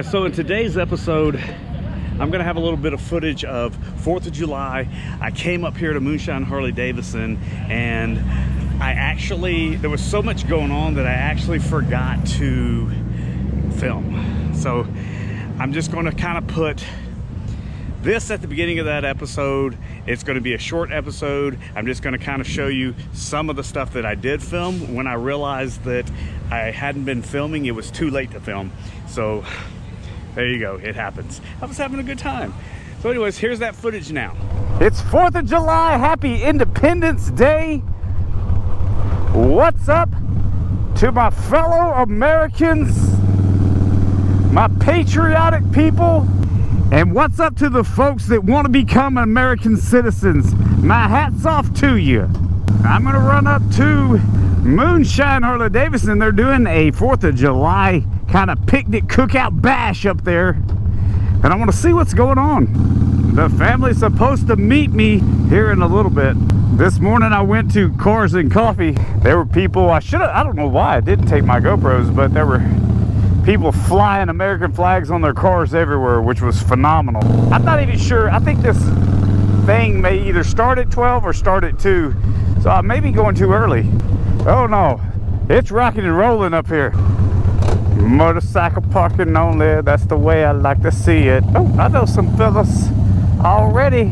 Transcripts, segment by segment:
guys, so in today's episode I'm gonna have a little bit of footage of 4th of July. I came up here to Moonshine Harley Davidson and there was so much going on that I actually forgot to film. So I'm just gonna kind of put this at the beginning of that episode. It's going to be a short episode. I'm just going to kind of show you some of the stuff that I did film. When I realized that I hadn't been filming, it was too late to film. So there you go, it happens. I was having a good time. So anyways, here's that footage now. It's 4th of July, happy Independence Day. What's up to my fellow Americans, my patriotic people? And what's up to the folks that want to become American citizens? My hat's off to you. I'm gonna run up to Moonshine Harley Davidson. They're doing a 4th of July kind of picnic cookout bash up there. And I want to see what's going on. The family's supposed to meet me here in a little bit. This morning I went to Cars and Coffee. There were people, I don't know why I didn't take my GoPros, but there were people flying American flags on their cars everywhere, which was phenomenal. I'm not even sure. I think this thing may either start at 12 or start at 2. So I may be going too early. Oh no, it's rocking and rolling up here. Motorcycle parking only, that's the way I like to see it. Oh, I know some fellas already.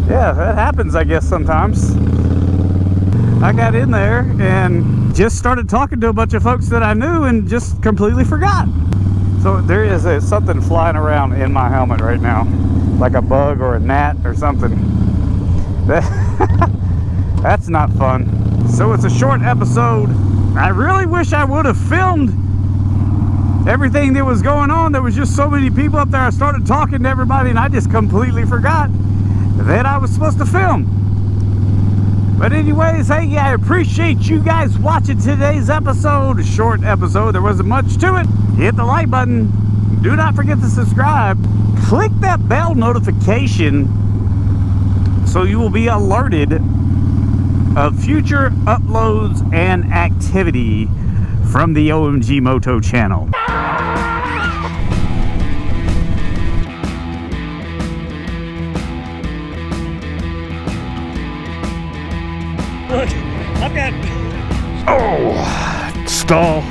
Yeah, that happens, I guess, sometimes. I got in there and just started talking to a bunch of folks that I knew and just completely forgot. So there is something flying around in my helmet right now, like a bug or a gnat or something. That's not fun. So it's a short episode. I really wish I would have filmed everything that was going on. There was just so many people up there. I started talking to everybody and I just completely forgot that I was supposed to film. But anyways, hey, I appreciate you guys watching today's episode. A short episode, there wasn't much to it. Hit the like button. Do not forget to subscribe. Click that bell notification so you will be alerted of future uploads and activity from the OMG Moto channel. Look, I've got... Oh, stall.